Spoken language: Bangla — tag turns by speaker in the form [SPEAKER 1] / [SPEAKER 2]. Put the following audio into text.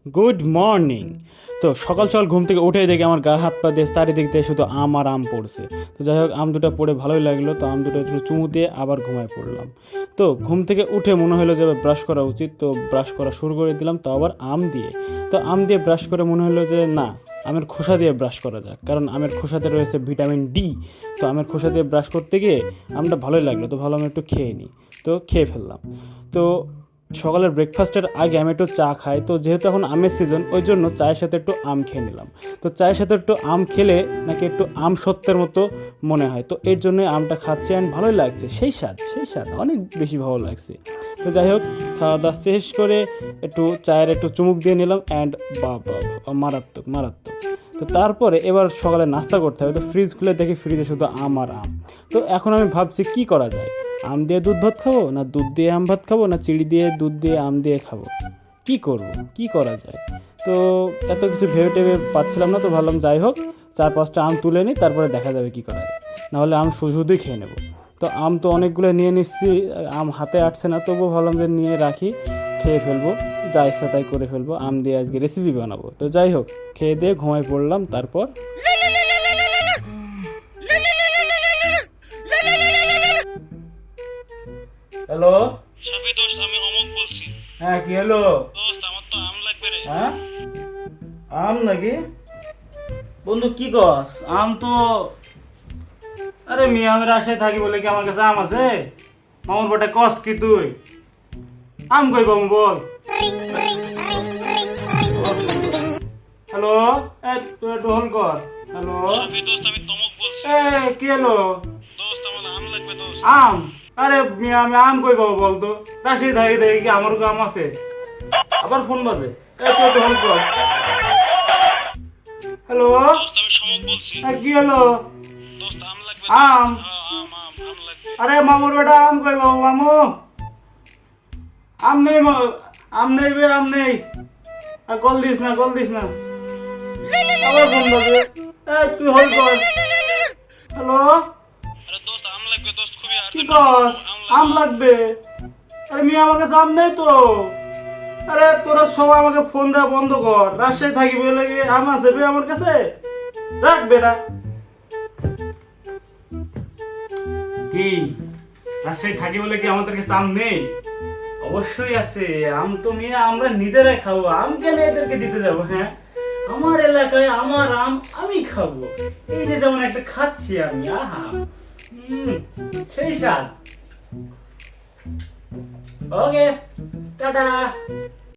[SPEAKER 1] Good morning. তো সকাল সকাল ঘুম থেকে উঠেই দেখি আমার গা হাত পা দিয়ে চারিদিক দিয়ে শুধু আম আর আম পড়ছে। তো যাই হোক, আম দুটো পড়ে ভালোই লাগলো, তো আম দুটো একটু চুমু দিয়ে আবার ঘুমায় পড়লাম। তো ঘুম থেকে উঠে মনে হলো যে ব্রাশ করা উচিত, তো ব্রাশ করা শুরু করে দিলাম, তো আবার আম দিয়ে। তো আম দিয়ে ব্রাশ করে মনে হলো যে না, আমের খোসা দিয়ে ব্রাশ করা যাক, কারণ আমের খোসাতে রয়েছে ভিটামিন ডি। তো আমের খোসা দিয়ে ব্রাশ করতে গিয়ে আমটা ভালোই লাগলো, তো ভালো আমি একটু খেয়ে নিই। তো খেয়ে ফেললাম। তো সকালের ব্রেকফাস্টের আগে আমি একটু চা খাই, তো যেহেতু এখন আমের সিজন ওই জন্য চায়ের সাথে একটু আম খেয়ে নিলাম। তো চায়ের সাথে একটু আম খেলে নাকি একটু আম সত্যের মতো মনে হয়, তো এর জন্যই আমটা খাচ্ছি অ্যান্ড ভালোই লাগছে, সেই স্বাদ অনেক বেশি ভালো লাগছে। তো যাই হোক, খাওয়া দাওয়া শেষ করে একটু চায়ের একটু চুমুক দিয়ে নিলাম অ্যান্ড বাবা মারাত্মক মারাত্মক। তো তারপরে এবার সকালে নাস্তা করতে হবে, তো ফ্রিজ খুলে দেখি ফ্রিজে শুধু আম আর আম। তো এখন আমি ভাবছি কি করা যায়, আম দিয়ে দুধ ভাত খাবো, না দুধ দিয়ে আম ভাত খাবো, না চিড়ি দিয়ে দুধ দিয়ে আম দিয়ে খাবো, কি করব, কি করা যায়। তো এত কিছু ভেবে টেবে পাচ্ছিলাম না, তো ভাবলাম যাই হোক, 4-5টা আম তুলে নিই, তারপরে দেখা যাবে কি করা যায়। নাহলে আম শুধুই খেয়ে নেব। তো আম তো অনেকগুলো নিয়ে নিচ্ছি, আম হাতে আটছে না, তবুও ভাবলাম যে নিয়ে রাখি, খেয়ে ফেলবো, যা ইচ্ছা তাই করে ফেলবো, আম দিয়ে আজকে রেসিপি বানাবো। তো যাই হোক, খেয়ে দিয়ে ঘুমাই পড়লাম। তারপর হ্যালো
[SPEAKER 2] সাফি দোস্ত, আমি অমক বলছি।
[SPEAKER 1] হ্যাঁ, কি হলো?
[SPEAKER 2] দোস্ত, আমার তো আম লাগবে রে।
[SPEAKER 1] হ্যাঁ, আম নাকি? বন্ধু কি কস? আম তো, আরে মিয়া, আমি রাজশাহী থাকি বলে কি আমার কাছে আম আছে? মামুর বটে কস কি তুই? আম কই পাবো বল? হ্যালো, তুই একটু হোল্ড কর। হ্যালো,
[SPEAKER 2] সাফি দোস্ত, আমি তমক বলছি।
[SPEAKER 1] কি হলো?
[SPEAKER 2] দোস্ত, আমার আম লাগবে দোস্ত।
[SPEAKER 1] আম? আরে মিয়া, আমি আম কই পাবো বল তো? রাজশাহী থাকি দেখি কি আমারও আম আছে? আবার ফোন বাজে। তুই একটু হোল্ড কর। হ্যালো,
[SPEAKER 2] দোস্ত, আমি সমক বলছি।
[SPEAKER 1] কি হলো?
[SPEAKER 2] দোস্ত, আম লাগবে
[SPEAKER 1] আম?
[SPEAKER 2] দোস্ত। হ্যাঁ, আম লাগবে।
[SPEAKER 1] আরে মামুর বেটা, আম কই বাবু মামু? আম নেই আম নেই বে, আম নেই। আর কল দিস না, কল দিস না। আবার ফোন বাজে। তুই হোল্ড কর। হ্যালো,
[SPEAKER 2] আরে দোস্ত, আম লাগবে দোস্ত, খুবই
[SPEAKER 1] কি
[SPEAKER 2] আর্জেন্ট।
[SPEAKER 1] কস? আম
[SPEAKER 2] আম লাগবে।
[SPEAKER 1] লাগবে? আরে মিয়া, আমার কাছে আম নেই তো। আরে তোরা সবাই আমাকে ফোন দেওয়া বন্ধ কর। রাজশাহী থাকি বলে কি আম আছে বে আমার কাছে? রাখ বেটা। কি, রাজশাহী থাকি বলে কি আমাদের কাছে আম নেই? অবশ্যই আছে। আম তো মিয়া আমরা নিজেরাই খাবো, আম কেন এদেরকে দিতে যাবো? হ্যাঁ, আমার এলাকায় আমার আম আমি খাবো। এই যে যেমন একটা খাচ্ছি আমি, আহা, সেই স্বাদ। ওকে, টাটা।